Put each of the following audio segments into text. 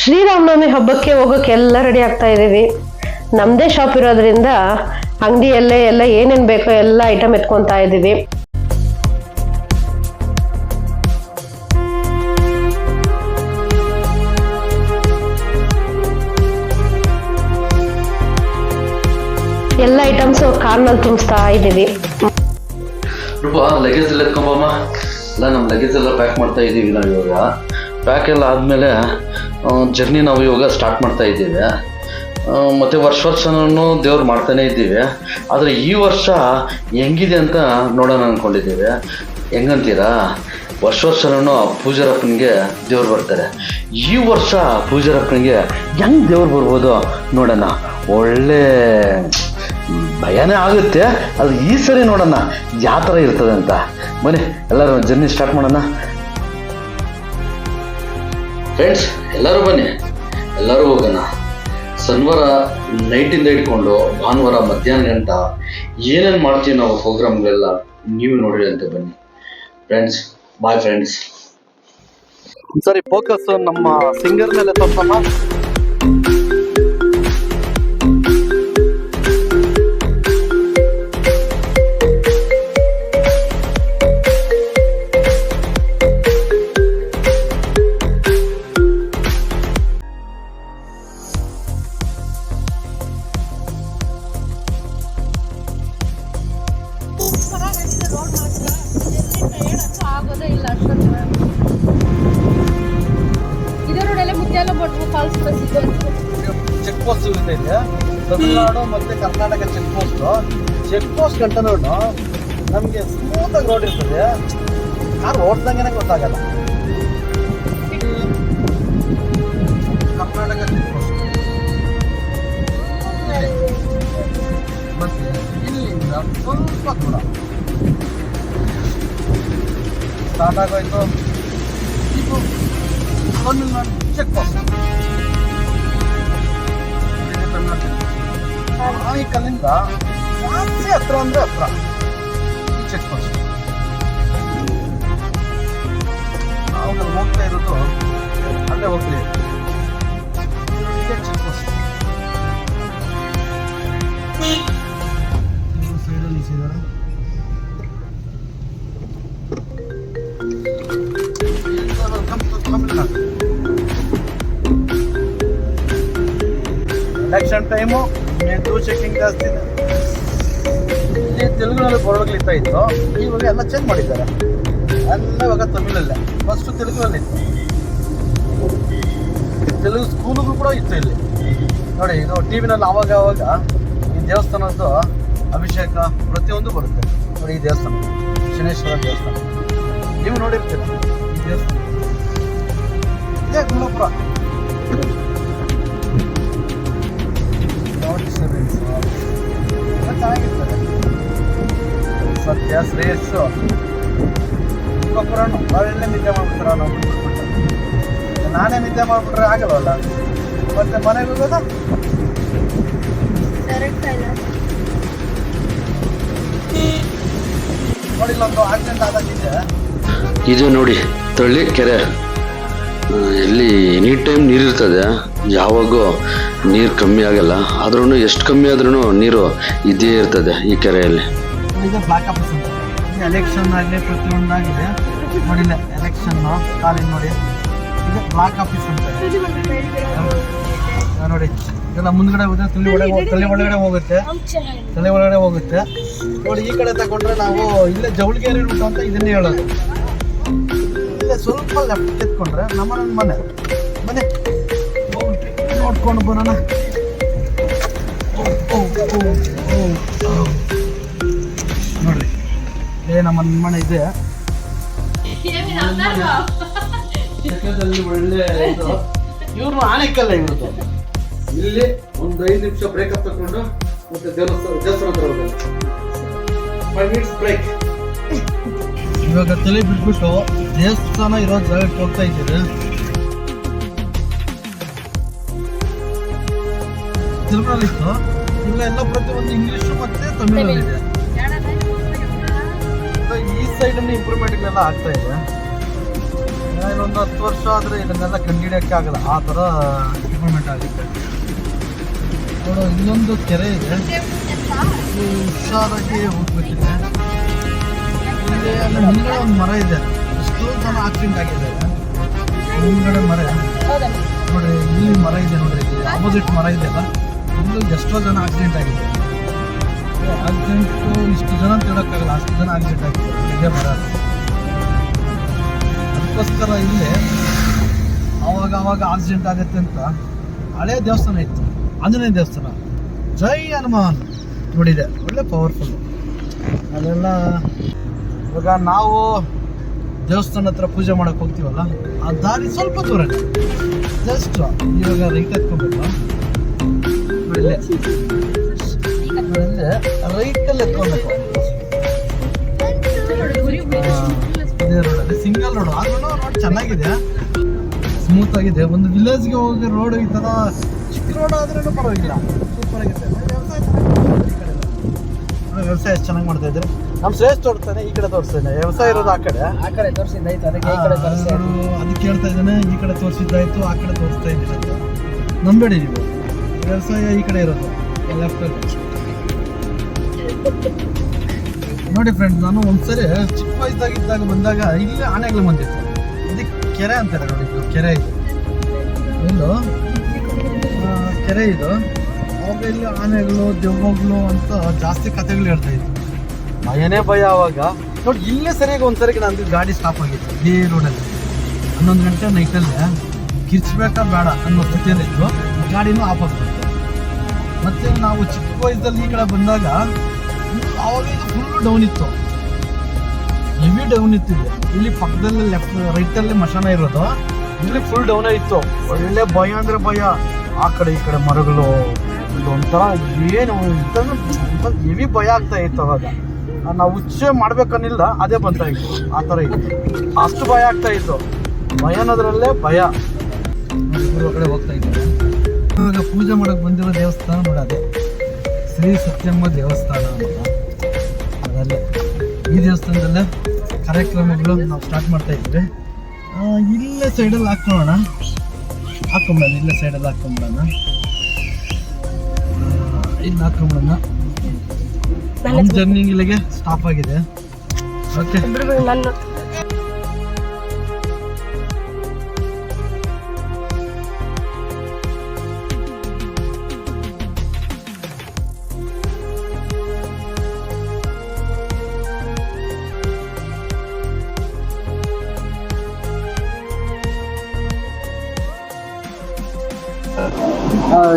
ಶ್ರೀರಾಮನವಮಿ ಹಬ್ಬಕ್ಕೆ ಹೋಗೋಕೆ ಎಲ್ಲ ರೆಡಿ ಆಗ್ತಾ ಇದೀವಿ. ನಮ್ದೇ ಶಾಪ್ ಇರೋದ್ರಿಂದ ಅಂಗಡಿಯಲ್ಲೇ ಎಲ್ಲ ಏನೇನ್ ಬೇಕೋ ಎಲ್ಲ ಐಟಮ್ ಎತ್ಕೊಂತಾ ಇದೀವಿ. ಎಲ್ಲ ಐಟಮ್ಸ್ ಕಾರ್ನಲ್ಲಿ ತುಂಬಿಸ್ತಾ ಇದೀವಿ. ಲಗೇಜ್ ಎಲ್ಲ ಎತ್ಕೊಂಬಮ್ಮ. ಎಲ್ಲ ನಮ್ಮ ಲಗೇಜ್ ಎಲ್ಲ ಪ್ಯಾಕ್ ಮಾಡ್ತಾ ಇದ್ದೀವಿ ನಾವು ಇವಾಗ. ಪ್ಯಾಕ್ ಎಲ್ಲ ಆದಮೇಲೆ ಜರ್ನಿ ನಾವು ಇವಾಗ ಸ್ಟಾರ್ಟ್ ಮಾಡ್ತಾ ಇದ್ದೀವಿ. ಮತ್ತು ವರ್ಷನೂ ದೇವ್ರು ಮಾಡ್ತಾನೆ ಇದ್ದೀವಿ. ಆದರೆ ಈ ವರ್ಷ ಹೆಂಗಿದೆ ಅಂತ ನೋಡೋಣ ಅಂದ್ಕೊಂಡಿದ್ದೀವಿ. ಹೆಂಗಂತೀರಾ, ವರ್ಷನೂ ಪೂಜಾರಪ್ಪನಿಗೆ ದೇವ್ರು ಬರ್ತಾರೆ. ಈ ವರ್ಷ ಪೂಜಾರಪ್ಪನಿಗೆ ಹೆಂಗೆ ದೇವ್ರು ಬರ್ಬೋದು ನೋಡೋಣ. ಒಳ್ಳೆ ಭಯನೇ ಆಗುತ್ತೆ. ಅದು ಈ ಸರಿ ನೋಡೋಣ ಯಾವ ಥರ ಇರ್ತದೆ ಅಂತ. ಬನ್ನಿ ಎಲ್ಲರೂ ಜರ್ನಿ ಸ್ಟಾರ್ಟ್ ಮಾಡೋಣ. ಫ್ರೆಂಡ್ಸ್ ಎಲ್ಲರೂ ಬನ್ನಿ, ಎಲ್ಲರೂ ಹೋಗೋಣ. ಶನಿವಾರ ನೈಟಿಂದ ಇಟ್ಕೊಂಡು ಭಾನುವಾರ ಮಧ್ಯಾಹ್ನ ಗಂಟ ಏನೇನು ಮಾಡ್ತೀವಿ ನಾವು ಪ್ರೋಗ್ರಾಮ್ಗಳೆಲ್ಲ ನೀವು ನೋಡ್ರಿ ಅಂತ ಬನ್ನಿ ಫ್ರೆಂಡ್ಸ್. Bye friends. ಸರಿ, ಫೋಕಸ್ ನಮ್ಮ ಸಿಂಗರ್ ಮೇಲೆ ತಪ್ಪಮ್ಮ. ಚೆಕ್ ಪೋಸ್ಟ್ ಸಿಗುತ್ತೆ ಇಲ್ಲಿ, ತಮಿಳುನಾಡು ಮತ್ತೆ ಕರ್ನಾಟಕ ಚೆಕ್ ಪೋಸ್ಟ್ ಗಂಟ ನೋಡು ನಮಗೆ ಸ್ಮೂತ್ ಆಗಿ ರೋಡ್ ಇರ್ತದೆ. ಕಾರ್ ಓಡ್ದಂಗೆ ಗೊತ್ತಾಗಲ್ಲ. ಕರ್ನಾಟಕ ಚೆಕ್ ಪೋಸ್ಟ್ ಮತ್ತೆ ಇಲ್ಲಿಂದ ಸ್ವಲ್ಪ ದೂರ ಸ್ಟಾರ್ಟ್ ಆಗೋಯ್ತು. ಇದು ತಮಿಳುನಾಡು ಚೆಕ್ ಪೋಸ್ಟ್. ಈ ಕಲ್ಲಿಂದ ಜಾಸ್ತಿ ಹತ್ರ ಅಂದ್ರೆ ಹತ್ರ ಈ ಚೆಕ್ ಪೋಸ್ಟ್. ನಾವು ಹೋಗ್ತಾ ಇರೋದು ಅಲ್ಲೇ ಹೋಗ್ತೀವಿ. ಚೆಕ್ ಪೋಸ್ಟ್ ಸೈಡಲ್ಲಿ ಇಸಿದ್ದಾರೆ. ತಮಿಳುನಾಡು ಎಲೆಕ್ಷನ್ ಟೈಮು ಮೆದು ಚೆಕಿಂಗ್ ಜಾಸ್ತಿ ಇದೆ. ಇಲ್ಲಿ ತೆಲುಗಿನಲ್ಲಿ ಬೋರ್ಡ್ಗಳಿರ್ತಾ ಇತ್ತು, ಇವಾಗ ಎಲ್ಲ ಚೇಂಜ್ ಮಾಡಿದ್ದಾರೆ. ಎಲ್ಲ ಇವಾಗ ತಮಿಳಲ್ಲೇ. ಫಸ್ಟು ತೆಲುಗಿನಲ್ಲಿತ್ತು. ತೆಲುಗು ಸ್ಕೂಲುಗಳು ಕೂಡ ಇತ್ತು ಇಲ್ಲಿ ನೋಡಿ. ಇದು ಟಿ ವಿನಲ್ಲಿ ಆವಾಗ ಈ ದೇವಸ್ಥಾನದ್ದು ಅಭಿಷೇಕ ಪ್ರತಿಯೊಂದು ಬರುತ್ತೆ ನೋಡಿ. ಈ ದೇವಸ್ಥಾನ ಶನೇಶ್ವರ ದೇವಸ್ಥಾನ ನೀವು ನೋಡಿರ್ತೀರ. ಈ ದೇವಸ್ಥಾನ ಇದೇ ಗುಲ್ಬರ್ಗ. ಚೆನ್ನಾಗಿರ್ತದೆ. ಸತ್ಯ ಶ್ರೇಯಸ್ಸು ಒಬ್ಬರನ್ನು ಒಳ್ಳೆ ನಿದ್ದೆ ಮಾಡ್ಬಿಡ್ತಾರ. ನಾವು ಬಿಟ್ಬಿಟ್ಟು ನಾನೇ ನಿದ್ದೆ ಮಾಡ್ಬಿಟ್ರೆ ಆಗಲ್ವಲ್ಲ. ಮತ್ತೆ ಮನೆಗೆ ಹೋಗೋದ ನೋಡಿಲ್ಲ, ಒಂದು ಆಕ್ಸಿಡೆಂಟ್ ಆದಾಗಿದೆ. ಇದು ನೋಡಿ ತಳ್ಳಿ ಕೆರೆ. ಇಲ್ಲಿ ಎನಿ ಟೈಮ್ ನೀರಿರ್ತದೆ, ಯಾವಾಗೂ ನೀರು ಕಮ್ಮಿ ಆಗಲ್ಲ. ಆದ್ರೂ ಎಷ್ಟು ಕಮ್ಮಿ ಆದ್ರೂ ನೀರು ಇದೇ ಇರ್ತದೆ ಈ ಕೆರೆಯಲ್ಲಿ. ಇದು ಬ್ಲಾಕ್ ಆಫೀಸ್ ಅಂತ. ಎಲೆಕ್ಷನ್ ಆಗಲಿ ಪ್ರತಿಯೊಂದಾಗಿದೆ ನೋಡಿಲ್ಲ. ಎಲೆಕ್ಷನ್ ಕಾಲಿನ ನೋಡಿ, ಇದು ಬ್ಲಾಕ್ ಆಫೀಸ್ ಅಂತ ನೋಡಿ. ಇದೆಲ್ಲ ಮುಂದ್ಗಡೆ ಹೋದ್ರೆ ತಲೆ ಒಳಗಡೆ ಹೋಗುತ್ತೆ. ತಲೆ ಒಳಗಡೆ ಹೋಗುತ್ತೆ ನೋಡಿ. ಈ ಕಡೆ ತಗೊಂಡ್ರೆ ನಾವು ಇಲ್ಲೇ ಜವಳಿಗೆರೆ ರೂಟ್ ಅಂತ ಇದನ್ನೇ ಹೇಳೋದು. ಇಲ್ಲೇ ಸ್ವಲ್ಪ ಲೆಫ್ಟ್ ಎತ್ಕೊಂಡ್ರೆ ನಮ್ಮ ಮನೆ ನೋಡ್ಕೊಂಡು ಬರೋಣ. ನೋಡ್ರಿ, ನಮ್ಮ ಮನೆ ಇದೆ. ಒಳ್ಳೆ ಇವ್ರು ಆನೆಕಲ್ಲ ಇವ್ರದ್ದು. ಇಲ್ಲಿ ಒಂದು 5 ನಿಮಿಷ ಬ್ರೇಕಪ್ ತಗೊಂಡು ಮತ್ತೆ ದೇವಸ್ಥಾನ ಹತ್ರ ಹೋಗೋದು. 5 minutes ಬ್ರೇಕ್. ಇವಾಗ ತಲೆ ಬಿಟ್ಬಿಟ್ಟು ದೇವಸ್ಥಾನ ಇರೋ ಜಾಗಕ್ಕೆ ಹೋಗ್ತಾ ಇದ್ದೀರಿ. ತೆಲುಗಿನಲ್ಲಿತ್ತು, ಇವಾಗ ಎಲ್ಲ ಪ್ರತಿಯೊಂದು ಇಂಗ್ಲೀಷು ಮತ್ತೆ ತಮಿಳಲ್ಲಿದೆ. ಈ ಸೈಡಲ್ಲಿ ಇಂಪ್ರೂವ್ಮೆಂಟ್ಗಳೆಲ್ಲ ಆಗ್ತಾ ಇದೆ. ಇನ್ನೊಂದು 10 ವರ್ಷ ಆದರೆ ಇದನ್ನೆಲ್ಲ ಕಂಡುಹಿಡಿಯೋಕ್ಕೆ ಆಗಲ್ಲ, ಆ ಥರ ಡೆವಲಪ್ಮೆಂಟ್ ಆಗುತ್ತೆ. ನೋಡು, ಇಲ್ಲೊಂದು ಕೆರೆ ಇದೆ, ಹುಷಾರಾಗಿ ಹೋಗ್ಬೇಕಿದೆ. ಇಲ್ಲಿ ಅಲ್ಲಿ ಮುಂದ್ಗಡೆ ಒಂದು ಮರ ಇದೆ, ಎಷ್ಟೋ ಜನ ಆಕ್ಸಿಡೆಂಟ್ ಆಗಿದ್ದಾರೆ. ಮುಂದ್ಗಡೆ ಮರ ನೋಡ್ರಿ, ಇಲ್ಲಿ ಮರ ಇದೆ ನೋಡ್ರಿ, ಆಪೋಸಿಟ್ ಮರ ಇದೆಯಲ್ಲ, ಇಲ್ಲಿ ಎಷ್ಟೋ ಜನ ಆಕ್ಸಿಡೆಂಟ್ ಆಗಿದೆ. ಆಕ್ಸಿಡೆಂಟು ಇಷ್ಟು ಜನ ಅಂತ ಹೇಳೋಕ್ಕಾಗಲ್ಲ, ಅಷ್ಟು ಜನ ಆಕ್ಸಿಡೆಂಟ್ ಆಗಿದೆ ಇದೇ ಮರ. ಅದಕ್ಕೋಸ್ಕರ ಇಲ್ಲೇ ಆವಾಗ ಆಕ್ಸಿಡೆಂಟ್ ಆಗುತ್ತೆ ಅಂತ ಹಳೆ ದೇವಸ್ಥಾನ ಇತ್ತು, ಆಂಜನೇಯ ದೇವಸ್ಥಾನ, ಜೈ ಹನುಮಾನ್ ನೋಡಿದೆ, ಒಳ್ಳೆ ಪವರ್ಫುಲ್. ಅದೆಲ್ಲ ಇವಾಗ ನಾವು ದೇವಸ್ಥಾನ ಹತ್ರ ಪೂಜೆ ಮಾಡಕ್ಕೆ ಹೋಗ್ತೀವಲ್ಲ, ಆ ದಾರಿ ಸ್ವಲ್ಪ ದೂರ, ಜಸ್ಟ್ ಇವಾಗ ರೈಟ್ ಎತ್ಕೊಬೇಕು, ರೈಟಲ್ಲಿ ಎತ್ಕೊಬೇಕು. ಇದೇ ರೋಡಲ್ಲಿ ಸಿಂಗಲ್ ರೋಡ್, ಆದ್ರೂ ರೋಡ್ ಚೆನ್ನಾಗಿದೆ, ಸ್ಮೂತ್ ಆಗಿದೆ. ಒಂದು ವಿಲೇಜ್ಗೆ ಹೋಗಿ ರೋಡ್ ಈ ಥರ ಚಿಕ್ಕ ರೋಡ್ ಆದ್ರೂ ಪರವಾಗಿಲ್ಲ, ಸೂಪರ್ ಆಗಿದೆ. ವ್ಯವಸಾಯ ಎಷ್ಟು ಚೆನ್ನಾಗಿ ಮಾಡ್ತಾ ಇದ್ದಾರೆ. ನಮ್ಮ ಶ್ರೇಷ್ಠ ತೋರಿಸ್ತಾನೆ, ಈ ಕಡೆ ತೋರಿಸ್ತಾನೆ, ವ್ಯವಸಾಯ ಇರೋದು ಆ ಕಡೆ ತೋರಿಸಿದ್ದಾಯ್ತು, ಅದಕ್ಕೆ ಅದಕ್ಕೆ ಹೇಳ್ತಾ ಇದ್ದಾನೆ, ಈ ಕಡೆ ತೋರಿಸಿದ್ದಾಯ್ತು, ಆ ಕಡೆ ತೋರಿಸ್ತಾ ಇದ್ದೀನಿ ಅಂತ ನಂಬೇಡಿ ನೀವು. ವ್ಯವಸಾಯ ಈ ಕಡೆ ಇರೋದು ಲೆಫ್ಟಲ್ಲಿ. ನೋಡಿ ಫ್ರೆಂಡ್ಸ್, ನಾನು ಒಂದ್ಸರಿ ಚಿಕ್ಕ ವಯಸ್ಸಾಗಿದ್ದಾಗ ಬಂದಾಗ ಇಲ್ಲಿ ಆನೆಗಳು ಬಂದಿತ್ತು, ಇದಕ್ಕೆ ಕೆರೆ ಅಂತಾರೆ ನೋಡಿ, ಇದು ಕೆರೆ ಇದು, ಎಲ್ಲೋ ಕೆರೆ ಇದು. ಅವಾಗ ಇಲ್ಲಿ ಆನೆಗಳು ದೆವ್ವಗಳು ಅಂತ ಜಾಸ್ತಿ ಕಥೆಗಳು ಹೇಳ್ತಾ ಇತ್ತು, ಭಯನೇ ಭಯ. ಅವಾಗ ನೋಡಿ, ಇಲ್ಲೇ ಸರಿಯಾಗಿ ಒಂದ್ಸರಿಗೆ ನಂದು ಗಾಡಿ ಸ್ಟಾಪ್ ಆಗಿತ್ತು ಇದೇ ರೋಡಲ್ಲಿ. 11 ಗಂಟೆ ನೈಟಲ್ಲೇ ಕಿರ್ಚ್ಬೇಕಾ ಬೇಡ ಅನ್ನೋ ಸ್ಥಿತಿಯಲ್ಲಿತ್ತು, ಗಾಡಿನೂ ಆಫ್ ಆಗ್ತಿತ್ತು. ಮತ್ತೆ ನಾವು ಚಿಕ್ಕ ವಯಸ್ಸಲ್ಲಿ ಈ ಕಡೆ ಬಂದಾಗ ಆವಾಗ ಇದು ಫುಲ್ ಡೌನ್ ಇತ್ತು, ಹೆವಿ ಡೌನ್ ಇತ್ತು. ಇಲ್ಲಿ ಪಕ್ಕದಲ್ಲಿ ರೈಟಲ್ಲಿ ಮಶಾನ ಇರೋದು, ಇಲ್ಲಿ ಫುಲ್ ಡೌನ್ ಇತ್ತು. ಒಳ್ಳೆ ಭಯ ಅಂದರೆ ಭಯ, ಆ ಕಡೆ ಈ ಕಡೆ ಮರಗಳು, ಒಂಥರ ಏನು ಹೆವಿ ಭಯ ಆಗ್ತಾ ಇತ್ತು. ಅವಾಗ ನಾವು ಉಚ್ಚೆ ಮಾಡ್ಬೇಕನ್ನಿಲ್ಲ, ಅದೇ ಬಂತ ಇತ್ತು, ಆ ಥರ ಇತ್ತು, ಅಷ್ಟು ಭಯ ಆಗ್ತಾ ಇತ್ತು. ಭಯ ಅನ್ನೋದ್ರಲ್ಲೇ ಭಯ. ಇಬ್ಬರು ಕಡೆ ಹೋಗ್ತಾ ಇದ್ದಾರೆ. ಇವಾಗ ಪೂಜೆ ಮಾಡಕ್ಕೆ ಬಂದಿರೋ ದೇವಸ್ಥಾನ ನೋಡಿ, ಅದೇ ಶ್ರೀ ಸತ್ಯಮ್ಮ ದೇವಸ್ಥಾನ ಅಂತ. ಅದಲ್ಲೇ ಈ ದೇವಸ್ಥಾನದಲ್ಲೇ ಕಾರ್ಯಕ್ರಮಗಳು ನಾವು ಸ್ಟಾರ್ಟ್ ಮಾಡ್ತಾ ಇದ್ವಿ. ಇಲ್ಲೇ ಸೈಡಲ್ಲಿ ಹಾಕ್ಕೊಳ್ಳೋಣ, ಇಲ್ಲೇ ಸೈಡಲ್ಲಿ ಹಾಕ್ಕೊಂಬಿಡೋಣ, ಇಲ್ಲಿ ಹಾಕ್ಕೊಂಬಿಡೋಣ. ನಮ್ಮ ಜರ್ನಿ ಇಲ್ಲಿಗೆ ಸ್ಟಾಪ್ ಆಗಿದೆ. ಓಕೆ,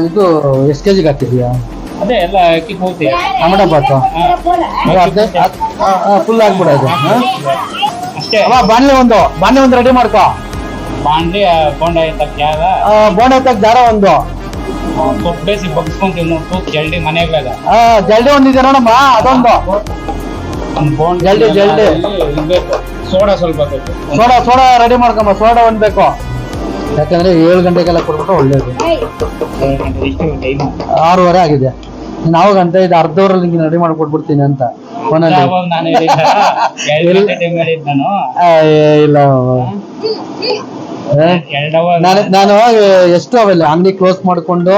ಇದು ಎಷ್ಟು ಕೆಜಿಗೆ ಹಾಕ್ತಿದ್ಯಾ? ಅದೇ ಎಲ್ಲ ಅಕ್ಕಿ ಪೂರ್ತಿ ಟೊಮೆಟೊ ಬಾತು ಫುಲ್ ಆಗ್ಬಿಡೋದು ಅಷ್ಟೇ. ಬಾಣಲೆ ಒಂದು ರೆಡಿ ಮಾಡ್ಕೋ. ಬಾಂಡ್ಲಿ ಬೋಂಡ ಎತ್ತಕ್ ಜಾಗ, ಬೋಂಡ ಎತ್ತಕ್ ದಾರ ಒಂದು ಸೊಪ್ಪು ಬೇಸಿ ಬಗ್ಸ್ಕೊಂತೀವಿ ನೋಡಿ, ತೂತ್ ಜಲ್ದಿ ಮನೆಯಾಗ ಜಲ್ದಿ ಒಂದಿದೆ ನೋಡಮ್ಮ, ಅದೊಂದು ಒಂದು ಬೋಂಡ್ ಜಲ್ದಿ ಬೇಕು. ಸೋಡಾ ಸ್ವಲ್ಪ ಬೇಕು, ಸೋಡಾ ರೆಡಿ ಮಾಡ್ಕೊಂಬ. ಸೋಡಾ ಒಂದು ಬೇಕು, ಯಾಕಂದ್ರೆ 7 ಗಂಟೆಗೆಲ್ಲ ಕೊಡ್ಬಿಟ್ಟು ಒಳ್ಳೇದು. 6:30 ಆಗಿದೆ, ನೀನು ಅವಾಗ ಅಂತ ಇದು ಅರ್ಧ ಅವರಲ್ಲಿ ನಿಂಗೆ ರೆಡಿ ಮಾಡ್ಕೊಟ್ಬಿಡ್ತೀನಿ ಅಂತ ಫೋನಲ್ಲಿ. ಇಲ್ಲ ನಾನು ಎಷ್ಟು ಅವೆಲ್ಲ ಅಂಗಡಿ ಕ್ಲೋಸ್ ಮಾಡ್ಕೊಂಡು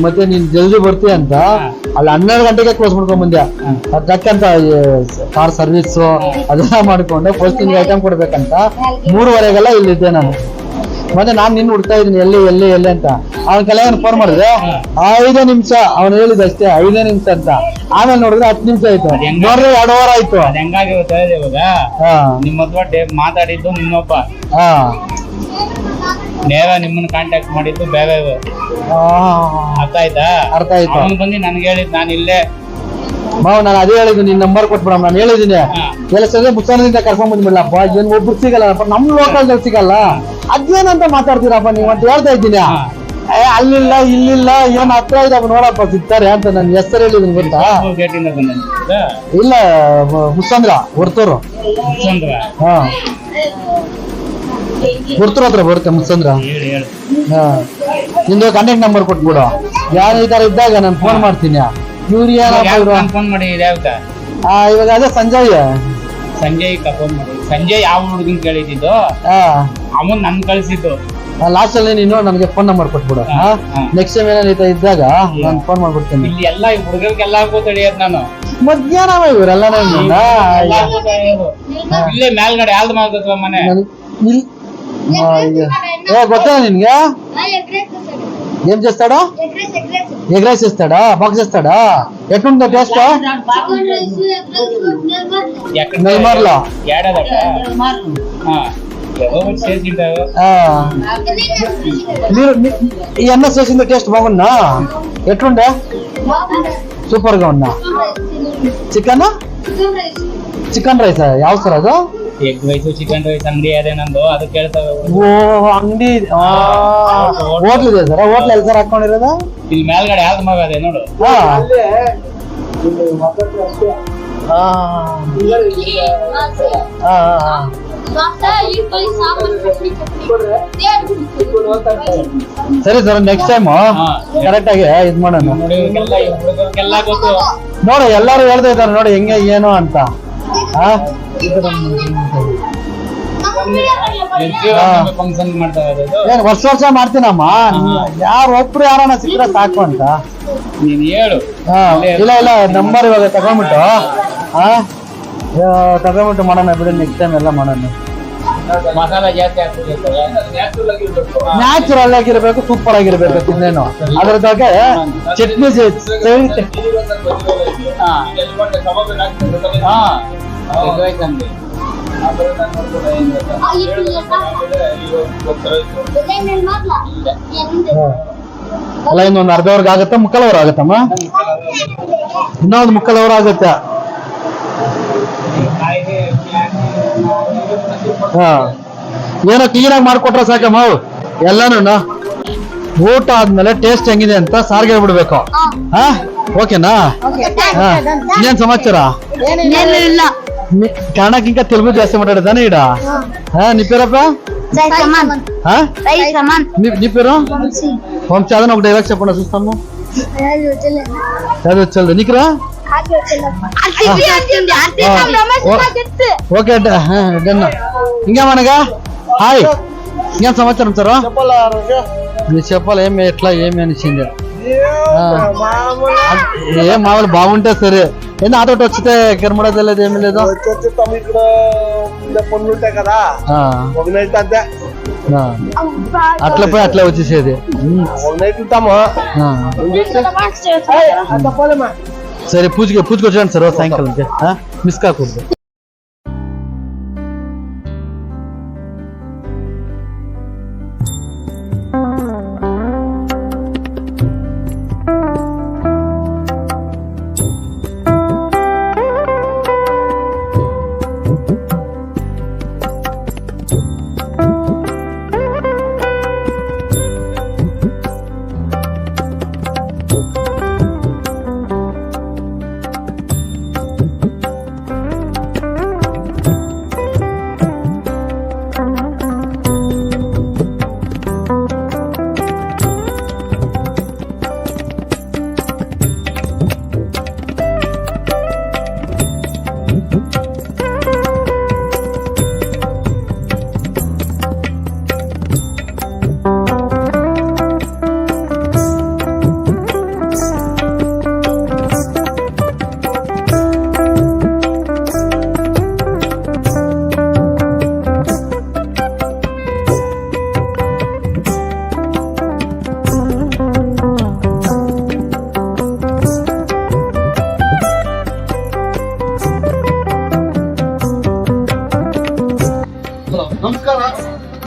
ಮತ್ತೆ ನೀನ್ ಜಲ್ದಿ ಬರ್ತೀಯ ಅಂತ ಅಲ್ಲಿ 12 ಗಂಟೆಗೆ ಕ್ಲೋಸ್ ಮಾಡ್ಕೊಂಡ್ ಬಂದ್ಯಾ. ಅದಕ್ಕಂತ ಕಾರ್ ಸರ್ವಿಸ್ ಅದೆಲ್ಲ ಮಾಡ್ಕೊಂಡು ಫಸ್ಟ್ ನಿನ್ಗೆ ಐಟಮ್ ಕೊಡ್ಬೇಕಂತ 3:30ಗೆಲ್ಲ ಇಲ್ಲಿದ್ದೆ ನಾನು. ಮತ್ತೆ ನಾನ್ ನಿನ್ನ ಹುಡ್ತಾ ಇದೀನಿ ಎಲ್ಲಿ ಅಂತ. ಅವನ ಕಲೆಯನ್ನು ಫೋನ್ ಮಾಡಿದ್ರೆ 5 ನಿಮಿಷ ಅವನು ಹೇಳಿದ ಅಷ್ಟೇ, 5 ನಿಮಿಷ ಅಂತ. ಆಮೇಲೆ ನೋಡಿದ್ರೆ 10 ನಿಮಿಷ ಆಯ್ತು, ನೋಡ್ರಿ 2 ಅವರ್ ಆಯ್ತು. ಹೆಂಗಾಗಿ ಇವಾಗ ನಿಮ್ಮ ಮಾತಾಡಿದ್ದು ನಿಮ್ಮಪ್ಪ, ನೇರ ನಿಮ್ಮನ್ನ ಕಾಂಟ್ಯಾಕ್ಟ್ ಮಾಡಿದ್ದು ಬೇರೆ. ಅರ್ಥ ಆಯ್ತಾ? ಅರ್ಥ ಆಯ್ತು. ಅವನು ಬಂದು ನನ್ಗೆ ಹೇಳಿದ್, ನಾನು ಇಲ್ಲೇ ಮಾವ ನಾನು ಅದೇ ಹೇಳಿದ್ದು, ನಿನ್ ನಂಬರ್ ಕೊಟ್ಬಿಡ. ನಾನು ಹೇಳಿದ್ದೀನಿ ಎಲ್ಲ ಸರಿ ಮುತ್ತನದಿಂದ ಕರ್ಕೊಂಡ್ ಬಂದ್ಬಿಡ್ಲಪ್ಪ, ಏನ್ ಒಬ್ರು ಸಿಗಲ್ಲಪ್ಪ, ನಮ್ ಲೋಕಲ್ ಸಿಗಲ್ಲ, ಅದೇನಂತ ಮಾತಾಡ್ತೀರಪ್ಪ ನೀವು ಅಂತ ಹೇಳ್ತಾ ಇದ್ದೀನಿ. ಅಲ್ಲಿಲ್ಲ ಇಲ್ಲಿಲ್ಲ ಏನ್ ಹತ್ರ ಇದಪ್ಪ ನೋಡಪ್ಪ ಸಿಗ್ತಾರೆ ಅಂತ ನಾನು ಹೆಸರು ಹೇಳಿದ್ದೀನಿ ಗೊತ್ತಾ? ಗೇಟಿಂದ ಬಂದ ಇಲ್ಲ ಮುಸ್ಸಂದ್ರ ಹೊರ್ತೂರು. ಹಾ ಹೊರ್ತೂರ್ ಹತ್ರ ಬರುತ್ತೆ ಮುಸ್ಸಂದ್ರ. ನಿಂದು ಕಾಂಟ್ಯಾಕ್ಟ್ ನಂಬರ್ ಕೊಟ್ಬಿಡು, ಯಾರು ಈ ತರ ಇದ್ದಾಗ ನಾನು ಫೋನ್ ಮಾಡ್ತೀನಿ. ಇವ್ರು ಏನಪ್ಪ ಫೋನ್ ಮಾಡಿ ಇವಾಗ ಅದೇ ಸಂಜಯ್ ಸಂಜಯ್ ಫೋನ್ ಮಾಡಿ. ಸಂಜಯ್ ಯಾವ ಹುಡುಗನ್ ಕೇಳಿದ್ದು, ಅವನ್ ನನ್ ಕಳ್ಸಿದ್ದು. ಲಾಸ್ಟ್ ಅಲ್ಲಿ ನೀನು ನನಗೆ ಫೋನ್ ನಂಬರ್ ಕೊಟ್ಬಿಡು. ನೆಕ್ಸ್ಟ್ ಟೈಮ್ ಏನಾರ ಇದ್ದಾಗ ನಾನು ಫೋನ್ ಮಾಡ್ಬಿಡ್ತೇನೆ. ಇಲ್ಲಿ ಎಲ್ಲ ಹುಡುಗರಿಗೆಲ್ಲ ತಡೆಯೋದು ನಾನು. ಮಧ್ಯಾಹ್ನ ಇವರೆಲ್ಲ ಇಲ್ಲೇ ಮೇಲ್ಗಡೆ ಯಾವ್ದು ಮಾಡ್ತವ ಮನೆ. ಗೊತ್ತಾ నిన్గా ఏం చేస్తాడా? ఎగ్ రైస్ చేస్తాడా? బాక్స్ చేస్తాడా? ఎట్లుందా టేస్ట్? నెల్మర్లో మీరు ఈ అన్న చేసిన టేస్ట్ బాగున్నా? ఎట్లుండే? సూపర్ గా ఉన్నా. చికెన్ రైస్ ಯಾವ ಸರ್ ಅದು? ಎಗ್ ರೈಸ್ ಚಿಕನ್ ರೈಸ್ ಅಂಗಡಿ ಅದೇ ನಂದು, ಅದು ಕೇಳ್ತಾವೆ. ಓ ಅಂಗಡಿ ಹೋಟ್ಲ್ ಇದೆ ಸರ್. ಹೋಟ್ಲ್ ಎಲ್ಲಿ ಸರ್ ಹಾಕೊಂಡಿರೋದು? ಇಲ್ಲಿ ಮೇಲ್ಗಡೆ ಯಾವ್ದು ಮಗ ಅದೇ ನೋಡು. ಸರಿ ಸರ್, ನೆಕ್ಸ್ಟ್ ಟೈಮ್ ಕರೆಕ್ಟ್ ಆಗಿ ಇದ್ ಮಾಡೋಣ. ನೋಡಿ ಎಲ್ಲಾರು ಹೇಳ್ತಾ ಇದ್ದಾರೆ ನೋಡಿ ಹೆಂಗೆ ಏನು ಅಂತ. ಏನ್ ವರ್ಷ ಮಾಡ್ತೀನಮ್ಮ, ಯಾರು ಒಬ್ರು ಯಾರನ್ನ ಸಿಕ್ಕರೆ ಸಾಕು ಅಂತ ನೀನ್ ಹೇಳು. ಇಲ್ಲ ಇಲ್ಲ ನಂಬರ್ ಇವಾಗ ತಗೊಂಡ್ಬಿಟ್ಟು ಮಾಡೋಣ ಬಿಡಿ. ನೆಕ್ಸ್ಟ್ ಟೈಮ್ ಎಲ್ಲ ಮಾಡೋಣ. ಮಸಾಲ ಜಾಸ್ತಿ ನ್ಯಾಚುರಲ್ ಆಗಿರ್ಬೇಕು, ಸೂಪರ್ ಆಗಿರ್ಬೇಕು ತಿನ್ನೇನು. ಅದ್ರ ಬಗ್ಗೆ ಚಟ್ನಿ ಅಲ್ಲ ಇನ್ನೊಂದು ಅರ್ಧ ಅವರ್ಗೆ ಆಗುತ್ತಾ? ಮುಕ್ಕಾಲ್ ಅವರ್ ಆಗುತ್ತಮ್ಮ? ಇನ್ನೊಂದು ಮುಕ್ಕಾಲ್ ಅವರ್ ಆಗುತ್ತೆ. ಏನೋ ಕ್ಲೀನ್ ಆಗಿ ಮಾಡ್ಕೊಟ್ರೆ ಸಾಕಮ್ಮ ಎಲ್ಲಾನು. ಊಟ ಆದ್ಮೇಲೆ ಟೇಸ್ಟ್ ಹೆಂಗಿದೆ ಅಂತ ಸಾರ್ಗೆ ಹೇಳ್ಬಿಡ್ಬೇಕು. ಓಕೆನಾ? ಇನ್ನೇನ್ ಸಮಾಚಾರ? ಕನ್ನಡಕ್ಕಿಂತ ತೆಲುಗು ಜಾಸ್ತಿ ಮಾತಾಡಿದಾನೆ ಇಡ. నీ పేరప్ప? నీ పేరు? వంశీ. అదే ఒక డైలాగ్ చెప్పండి చూస్తాము. అది వచ్చేది నీకురా? Okay done. ఇంకేమనగా హాయ్, ఇంకేం సమాచారం సార్? మీరు చెప్పాలి ఏమి ఎట్లా ఏమి అనిచింది? ఏం మామూలు బాగుంటే సరే. ఏంది ఆటోటి వచ్చితే కిరమడేది లేదు ఏమి లేదు. అట్లా పోయి అట్లా వచ్చేసేది. సరే పూజకొచ్చాను సార్ సాయంకాలం మిస్ కాకూడదు. ನಮಸ್ಕಾರ.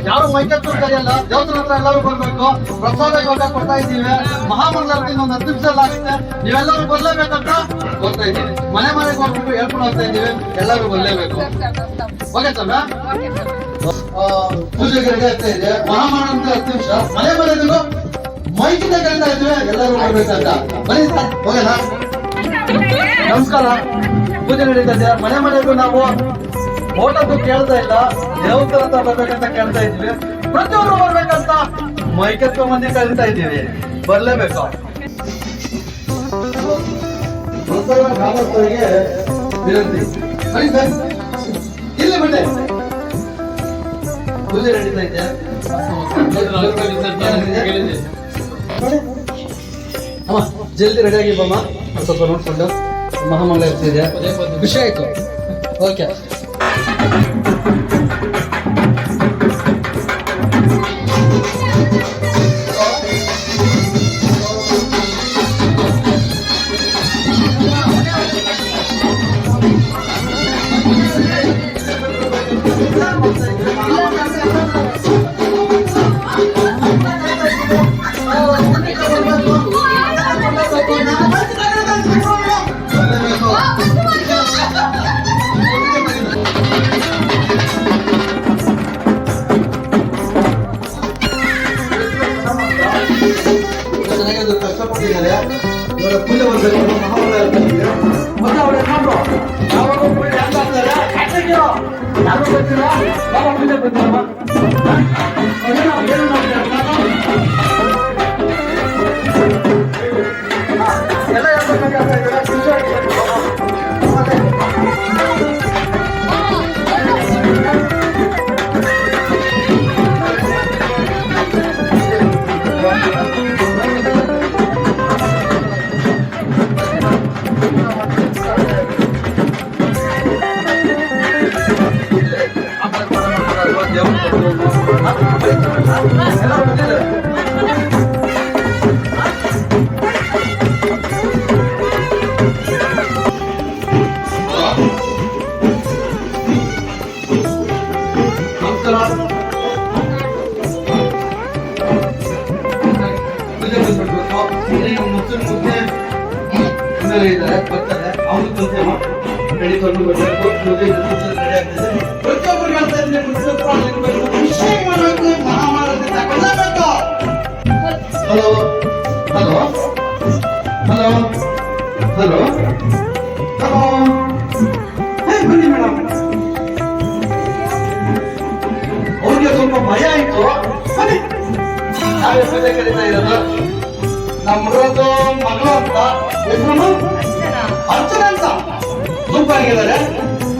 ಯಾರು ಮೈಕತ್ತು ಕರೆಯಲ್ಲ, ದೇವಸ್ಥಾನ ಹತ್ರ ಎಲ್ಲರೂ ಬರ್ಬೇಕು. ಪ್ರಸಾದ ಇವಾಗ ಕೊಡ್ತಾ ಇದ್ದೀವಿ. ಮಹಾಮಂಗಳಾರತಿ ಒಂದು 10 ನಿಮಿಷದಲ್ಲಿ ಆಗುತ್ತೆ. ನೀವೆಲ್ಲರೂ ಬರ್ಲೇಬೇಕಂತ ಕೊಡ್ತಾ ಇದ್ದೀವಿ. ಮನೆಗೆ ಹೋಗ್ಬಿಟ್ಟು ಹೇಳ್ಕೊಂಡು ಹೋಗ್ತಾ ಇದ್ದೀವಿ. ಎಲ್ಲರೂ ಬರ್ಲೇಬೇಕು. Okay sir? ಪೂಜೆಗೆ ರೆಡಿ ಆಗ್ತಾ ಇದೆ. ಮಹಾಮಂಗಳಾರತಿ 10 ನಿಮಿಷ. ಮನೆಗೂ ಮೈಕಿಂದ ಕರೀತಾ ಇದ್ದೀವಿ. ಎಲ್ಲರೂ ಬರ್ಬೇಕಂತ ಬನ್ನಿ ಸರ್. ಓಕೆನಾ? ನಮಸ್ಕಾರ. ಪೂಜೆ ನಡೀತಾ ಇದೆ. ಮನೆಗೂ ನಾವು ಓಟದ್ದು ಕೇಳ್ತಾ ಇಲ್ಲ, ದೇವಸ್ಥಾನ ಹತ್ರ ಬರ್ಬೇಕಂತ ಕೇಳ್ತಾ ಇದ್ವಿ. ಪ್ರತಿಯೊಬ್ಬರು ಬರ್ಬೇಕಂತ ಮೈಕೆತ್ತೋ ಮಂದಿ ಕರೀತಾ ಇದ್ದೀವಿ. ಬರ್ಲೇಬೇಕು. ಗ್ರಾಮಸ್ಥರಿಗೆ ವಿನಂತಿ. ಬಿಟ್ಟೆ ಪೂಜೆ ನಡೀತಾ ಇದೆ ನೋಡಿ ಅಮ್ಮ ಜಲ್ದಿ ರೆಡಿ ಆಗಿ ಬಮ್ಮ ಸ್ವಲ್ಪ ನೋಡ್ಕೊಂಡು ಮಹಾಮಂಗಳ ಇರ್ತಿದೆ ಖುಷಿ ಆಯ್ತು ಓಕೆ ಚೆನ್ನಾಗಿ ಕಷ್ಟಪಟ್ಟಿದ್ದಾರೆ ಇವರ ಪೂಜೆ ಬರಬೇಕು ಮಹಾಮಂಗಳ ಇರ್ತಾರೆ ಮತ್ತೆ ಅವ್ರು ಏನಾದ್ರು ಯಾವಾಗ ಪೂಜೆ ಅಂತ ಅಂತಾರೆ ಯಾರು ಬರ್ತೀರ ಯಾವ ಪೂಜೆ ಬರ್ತೀರಮ್ಮ ಎಲ್ಲ ಹೇಳ್ಬೇಕಾಗ್ತದೆ ಖುಷಿ ಇದ್ದಾರೆ ಬರ್ತಾರೆ ಅವನು ಕಲಿತೆ ನಡೀಕೊಂಡು ಬರಬೇಕು ಪ್ರತಿಯೊಬ್ಬರು ಹೇಳ್ತಾ ಇದ್ದೀನಿ ಮಹಾಮಾರತಿ ತಗೊಳ್ಳಬೇಕು hello hello hello hello hello ಬನ್ನಿ ಮೇಡಮ್ ಅವ್ರಿಗೆ ಸ್ವಲ್ಪ ಭಯ ಆಯ್ತು ಬನ್ನಿ ನಾವೇ ಪೂಜೆ ಕರೀತಾ ಇರೋದು ನಮ್ಮದು ಮಗಳು ಅಂತ ಹೆಸರು ಅರ್ಚನೆ ಅಂತ ತುಂಬ ಆಗಿದ್ದಾರೆ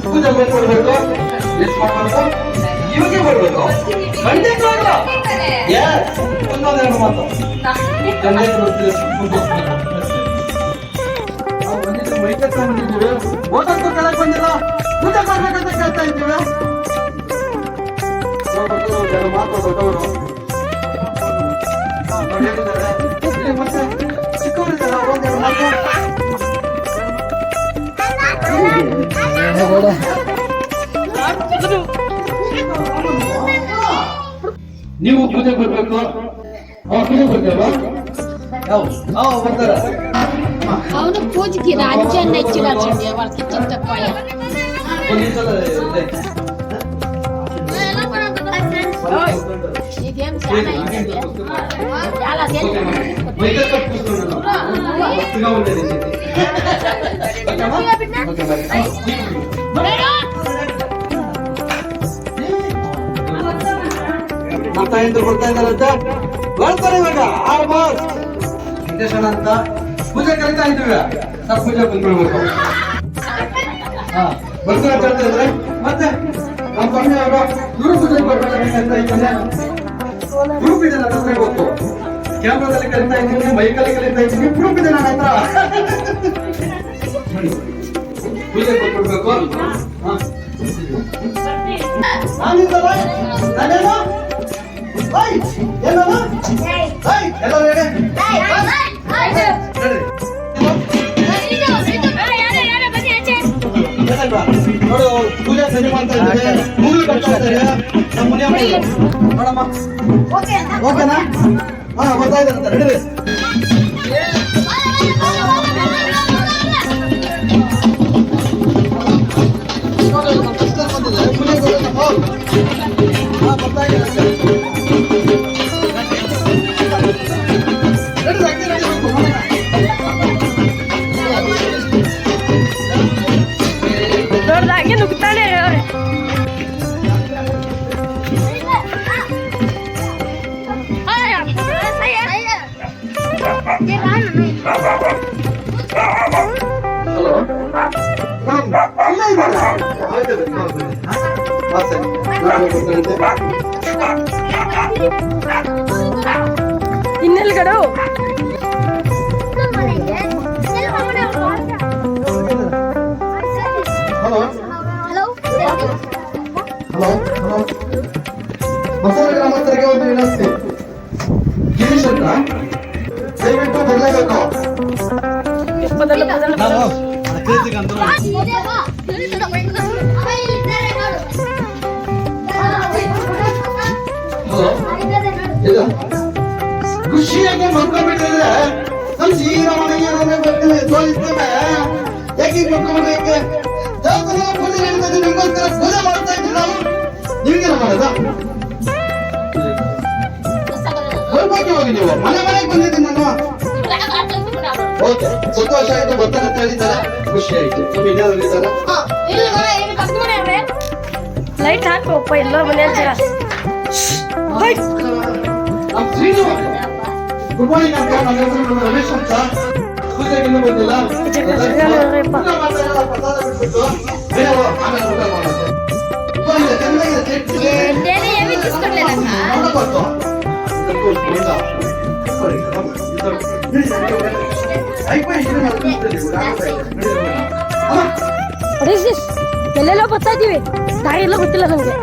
ಪೂಜೆ ಕೊಡ್ಬೇಕು ಲಿಸ್ಟ್ ಮಾಡ್ಬೇಕು ಇವಾಗೆ ಬರ್ಬೇಕು ಖಂಡಿತ ಒಂದೊಂದೆರಡು ಮಾತು ಮೈಕತ್ತ ಬಂದಿದ್ದೀವಿ ಓದಕ್ಕೂ ಕೆಳಗೆ ಬಂದಿಲ್ಲ ಪೂಜೆ ಮಾಡ್ಬೇಕಂತ ಕೇಳ್ತಾ ಇದ್ದೀವಿ ಮಾತು ದೊಡ್ಡವರು ಮತ್ತೆ ಚಿಕ್ಕವರಿದ್ದಾರೆ ಒಂದೆರಡು ಮಾತು ನೀವು ಪೂಜೆ ಬರ್ಬೇಕು ಪೂಜೆ ಬರ್ತಾರ ಬರ್ತಾರ ಅವನು ಪೂಜೆಗೆ ರಾಜ್ಯನ್ನ ಹೆಚ್ಚಿಲ್ಲ వాళ్ళకి చింతపాయ ఇదేం చాలా ತಾಯಂದ್ರು ಬರ್ತಾ ಇದ್ದಾರಂತ ಬರ್ತಾರೆ ಇವಾಗ 6 ಮಾರ್ಚ್ ನಿರ್ದೇಶನ ಅಂತ ಪೂಜೆ ಕರೀತಾ ಇದ್ದೀವಿ ನಾವು ಪೂಜೆ ಬಂದ್ಬಿಡ್ಬೇಕು ಬರ್ತಾರೆ ಅಂತ ಹೇಳ್ತಾ ಇದ್ರೆ ಮತ್ತೆ ನಮ್ಮ ತಂದೆಯವರು ಗುರು ಪೂಜೆ ಬರ್ಬೇಕಂತ ಗ್ರೂಪ್ ಇದೆ ನನ್ನ ಹತ್ರ ಗೊತ್ತು ಕ್ಯಾಮ್ರಾದಲ್ಲಿ ಕರೀತಾ ಇದ್ದೀನಿ ಮೈಕಲ್ಲಿ ಕರೀತಾ ಇದ್ದೀನಿ ಗ್ರೂಪ್ ಇದೆ ನನ್ನ ಹತ್ರ ಪೂಜೆ ಕೊಟ್ಬಿಡ್ಬೇಕು ನಾನಿದ್ದಲ್ಲ ನಾನೇನು ಎಲ್ಲರೂ ನೋಡು ಪೂಜೆ ಸರಿ ಮಾಡ್ತಾ ಇದ್ದಾರೆ ಮೂವಿ ಬರ್ತಾ ಇದ್ದಾರೆ ನಮ್ಮ ಮನೆ ನೋಡಮ್ಮ ಓಕೆನಾ ಹಾ ಬರ್ತಾ ಇದ್ದಾರೆ ರೆಡಿ ಬರ್ತಾ ಇದ್ದಾರೆ ನೋಡ್ದಾಗೆ ನುಗ್ತಾನೆ ಹಲೋ ಇನ್ನೆಲ್ಗಡೆ ಹಲೋ ಹಲೋ ಹಲೋ ಬಸವ ಗ್ರಾಮಸ್ಥರಿಗೆ ಒಂದು ವಿನಂತಿ. ಗಿರೀಶ್ ಅಂತ ದಯವಿಟ್ಟು ಬರಲೇಬೇಕು. ಹಲೋ ಖುಷಿಯಾಗಿ ಮಲ್ಕೊಂಡ್ಬಿಟ್ಟಿದ್ರೆ ನಮ್ ಸೀರಾ ಮನೆಗೆ ಬರ್ತೇವೆ ತೋರಿಸ್ತೇವೆ. ಯಾಕೆ ಮಲ್ಕೊಂಡ್ಬೇಕು? ದೇವಸ್ಥಾನ ಪೂಜೆ ನಡೀತದೆ, ನಿಮ್ಗೋಸ್ಕರ ಪೂಜೆ ಮಾಡ್ತಾ ಇದ್ದೀವಿ ನಾವು. ನಿಮ್ಗೇನ ಮಾಡೋದ? ಬರ್ಬೇಕು ಹೋಗಿ ನೀವು. ಮನೆಗೆ ಬಂದಿದ್ದೀನಿ ನಾನು. ಓಕೆ, ಸಂತೋಷ ಆಯ್ತು. ಬರ್ತಾನೆ ಅಂತ ಹೇಳಿದ್ದಾರೆ, ಖುಷಿ ಆಯ್ತು. ನೀವು ಇನ್ಯಾರು ಇದ್ದಾರಾ? ಲೈಟ್ ಹಾಕಪ್ಪ ಎಲ್ಲರ ಮನೆಯಲ್ಲಿ. ಗುಡ್ ಮಾರ್ನಿಂಗ್ ಅಂತ. ನನ್ನ ಹೆಸರು ರಮೇಶ್ ಅಂತ. ಪೂಜೆಗೆ ಇನ್ನೂ ಬಂದಿಲ್ಲ. ಪ್ರಸಾದ ಬಿಟ್ಬಿಟ್ಟು ಬೇರೆ ಆಮೇಲೆ ಊಟ ಮಾಡೋದು. ಚೆನ್ನಾಗಿದೆ. ಎಲ್ಲೆಲ್ಲ ಬರ್ತಾ ಇದೀವಿ, ದಾರಿ ಎಲ್ಲ ಗೊತ್ತಿಲ್ಲ ನಮ್ಗೆ.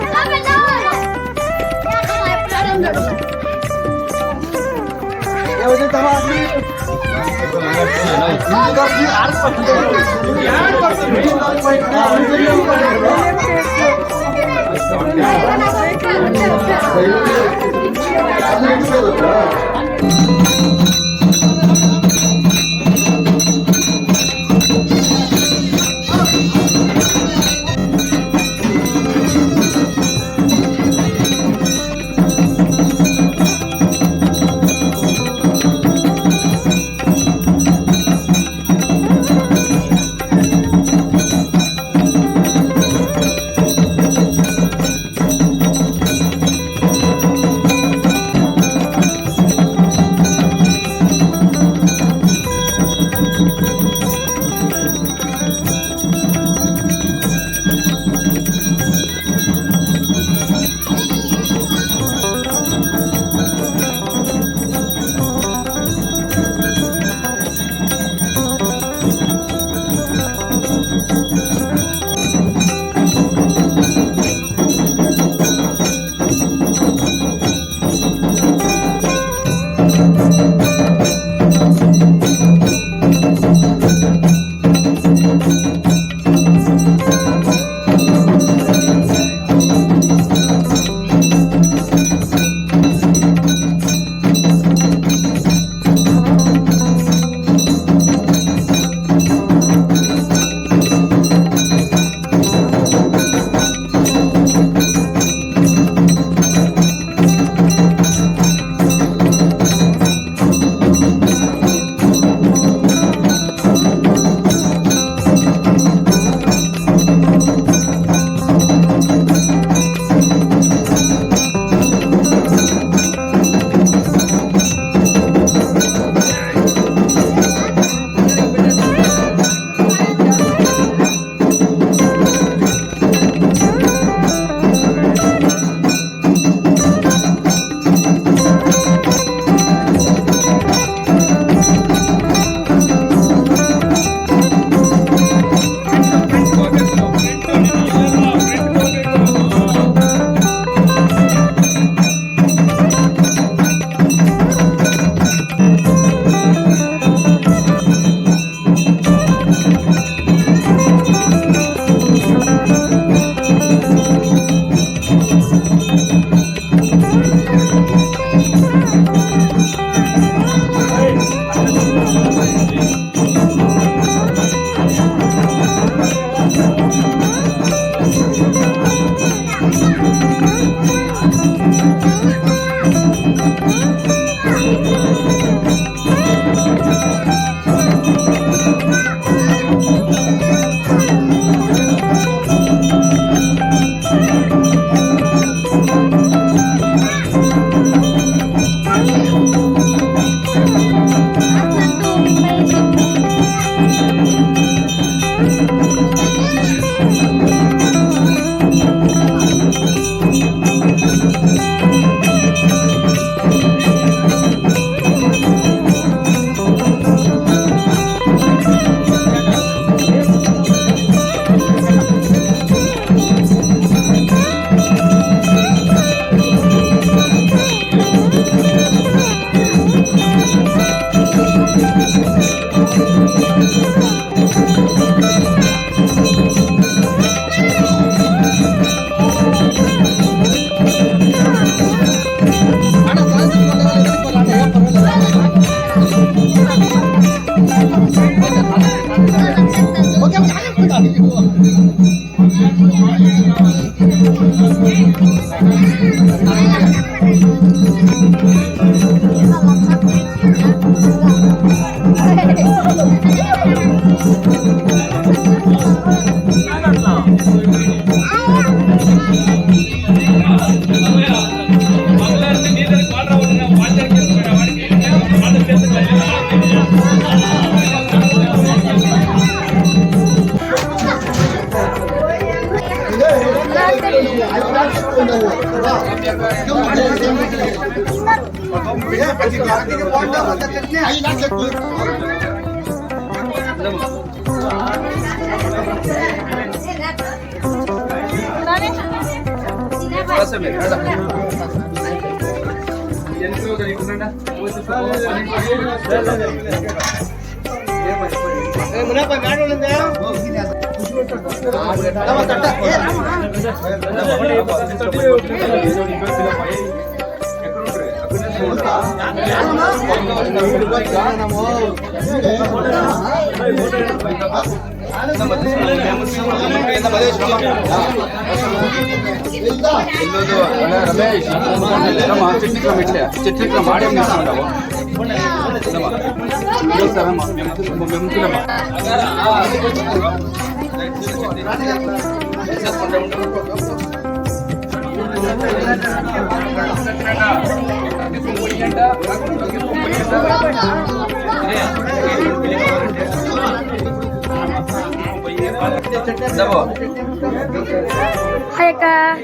Hai Kak.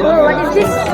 Oh, what is this?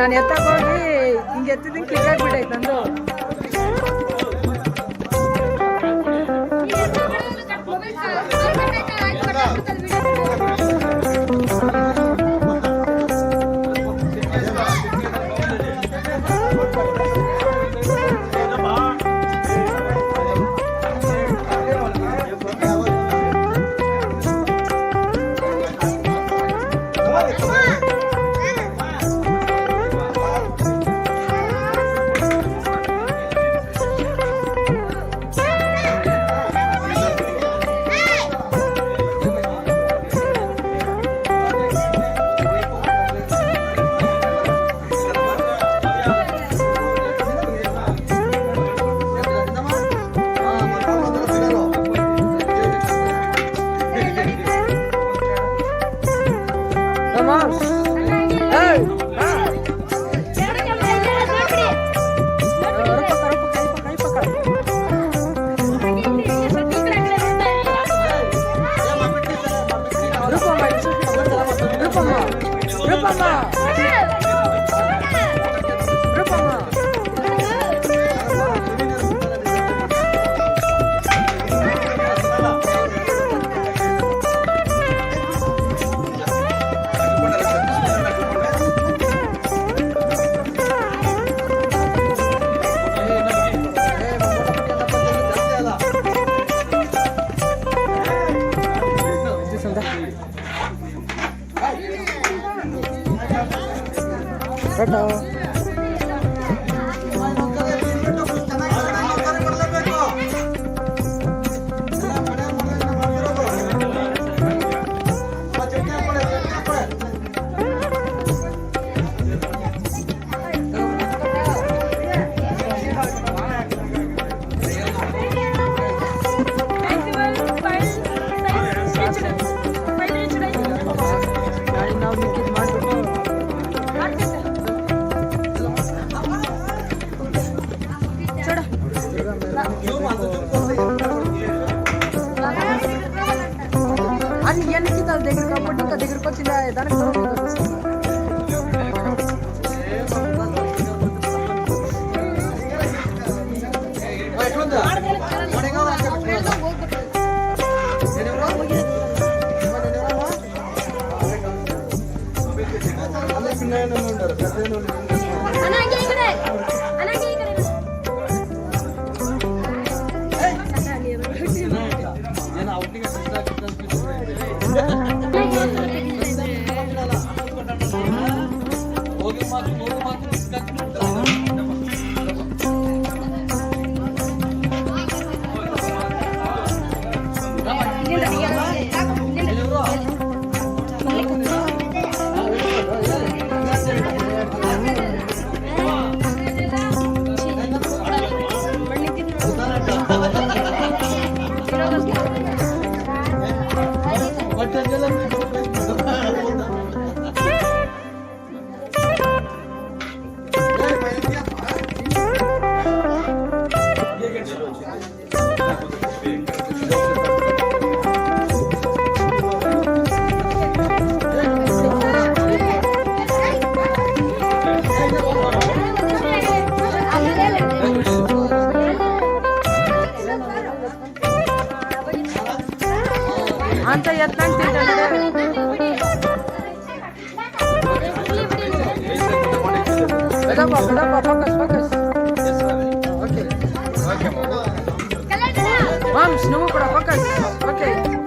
ನಾನು ಎತ್ತಕ್ಕೆ ಹೋಗಿ ಹಿಂಗೆ ಎತ್ತಿದ್ದೀನಿ ಕ್ಲಿಕ್ ಆಗಿಬಿಟ್ಟೈತೆ ನಂದು. దగ్గర కాబట్టి ఇంకా దగ్గరకు వచ్చి దానికి ಅಂತ ಯತ್ನ Moms, no more focus. Okay.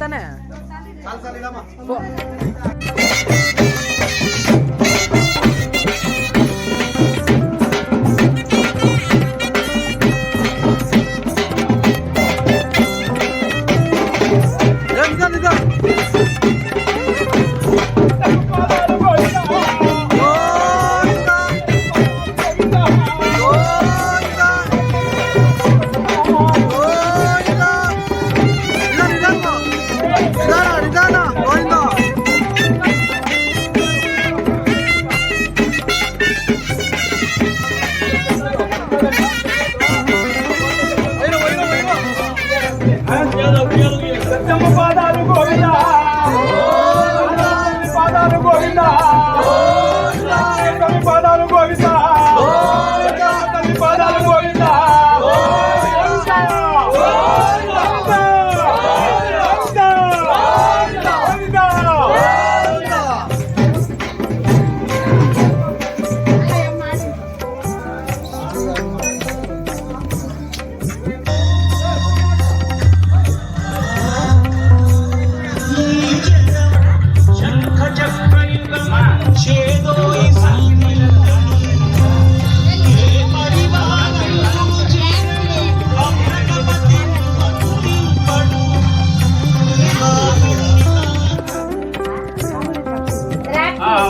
ತಾನೆ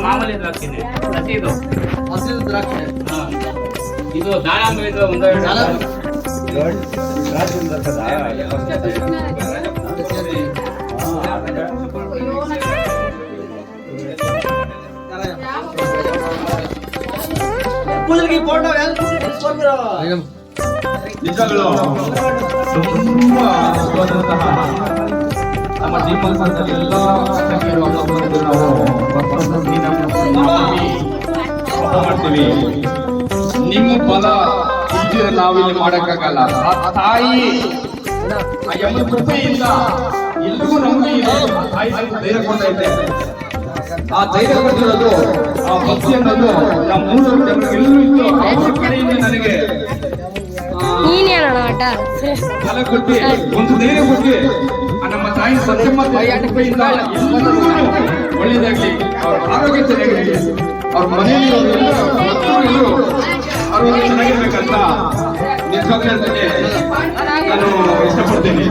ಮಾಮೂಲಿ ದ್ರಾಕ್ಷಿನೇ ಹಸಿದು ಹಸಿರು ದ್ರಾಕ್ಷಿ. ಇದು ದಾಳಂಬೆ ಒಂದೆರಡು ಕೂದಲಿಗೆ ಫೋಟೋ ನಿಜಗಳು ತುಂಬಾ ಅದ್ಭುತವಾದಂತಹ ನಮ್ಮ ದೀಪಕ್ ಸಂಸ್ಥೆ ಎಲ್ಲ ನಾವು ಮಾಡ್ತೀವಿ. ನಿಮ್ಮ ಫಲ ಇದ್ದಿದ್ರೆ ನಾವಿಲ್ಲಿ ಮಾಡಕ್ಕಾಗಲ್ಲ. ಆ ತಾಯಿ ಆ ಯಮನ ಕೃಪೆಯಿಂದ ಎಲ್ಲರೂ ನಮಗೆ ಆ ತಾಯಿ ಧೈರ್ಯ ಕೊಡ್ತಾ ಇದೆ. ಆ ಧೈರ್ಯ ಕೊಟ್ಟಿರೋದು ಆ ಭಕ್ತಿ ಅನ್ನೋದು ನಮ್ಮ ಮೂರು ಎಲ್ಲರೂ ಇತ್ತು. ಅವ್ರ ಕಡೆಯಿಂದ ನನಗೆ ಫಲ ಕೊಟ್ಟು ಒಂದು ಧೈರ್ಯ ಕೊಟ್ಟು ನಮ್ಮ ತಾಯಿ ಸತ್ಯಮ್ಮ ತಾಯಿ ಕೃಪೆಯಿಂದ ಎಲ್ಲರೂ ಒಳ್ಳೇದಾಗ್ಲಿ, ಅವ್ರ ಆರೋಗ್ಯ ಚೆನ್ನಾಗಿರಲಿ, ಅವ್ರ ಮನೆಯಲ್ಲಿ ಎಲ್ಲರೂ ಆರೋಗ್ಯ ಚೆನ್ನಾಗಿರ್ಬೇಕಂತ ನಿಜವಾಗ್ಲೂ ಹೇಳ್ತೇನೆ. ನಾನು ಇಷ್ಟಪಡ್ತೇನೆ.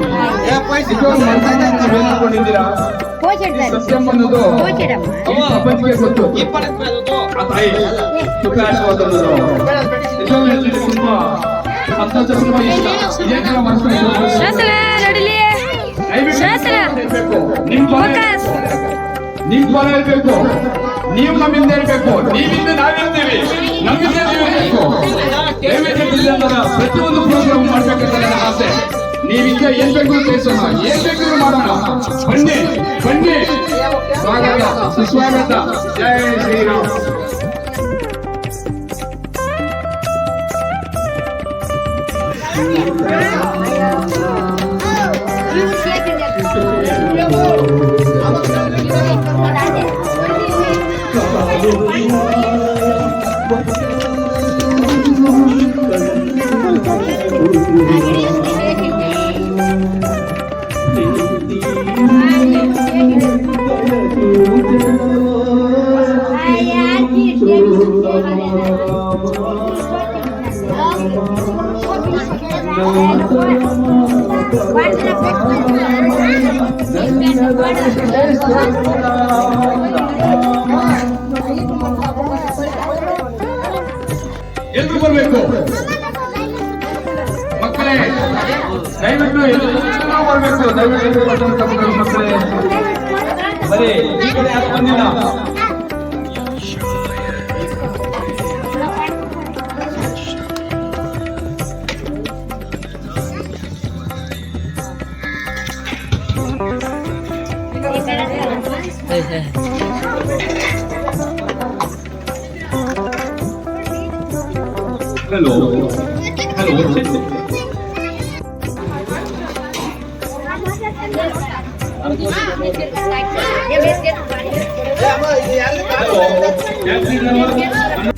ಕೊಂಡಿದ್ದೀರಾ ಸತ್ಯಮ್ಮ ಅನ್ನೋದು ಪ್ರಪಂಚಕ್ಕೆ ಗೊತ್ತು. ಆ ತಾಯಿ ಕೃಪೆ ಆಶೀರ್ವಾದ ಅನ್ನೋದು ನಿಜವಾಗ್ಲೂ ಹೇಳ್ತೇನೆ. ತುಂಬಾ ಸಂತೋಷ, ತುಂಬಾ ಇಷ್ಟ. ಇದೇ ತರ ಮಾಡ್ಕೊಂಡು ನಿಮ್ ಫಲ ಇರ್ಬೇಕು. ನೀವು ನಮ್ಮಿಂದ ಇರ್ಬೇಕು, ನೀವಿಂದ ನಾವಿರ್ತೀವಿ, ನಮ್ಮಿಂದ ನೀವಿರ್ಬೇಕು. ಪ್ರತಿಯೊಂದು ಪ್ರೋಗ್ರಾಮ್ ಮಾಡ್ಬೇಕಂತ ನನ್ನ ಆಸೆ. ನೀವಿಂದ ಏನ್ ಬೇಕು ತಿಳಿಸೋಣ, ಏನ್ ಬೇಕು ಮಾಡೋಣ. ಬನ್ನಿ ಬನ್ನಿ, ಸ್ವಾಗತ ಸುಸ್ವಾಗತ. ಜೈ ಶ್ರೀರಾಮ್. ಎಲ್ರು ಬರ್ಬೇಕು ಮಕ್ಕಳೇ, ದಯವಿಟ್ಟು ಎಲ್ಲರೂ ಬರ್ಬೇಕು. ದಯವಿಟ್ಟು ಮಕ್ಕಳೇ ಬರೀ ಈ ಕಡೆ ಯಾರು ಬಂದಿಲ್ಲ. Hello. Hello.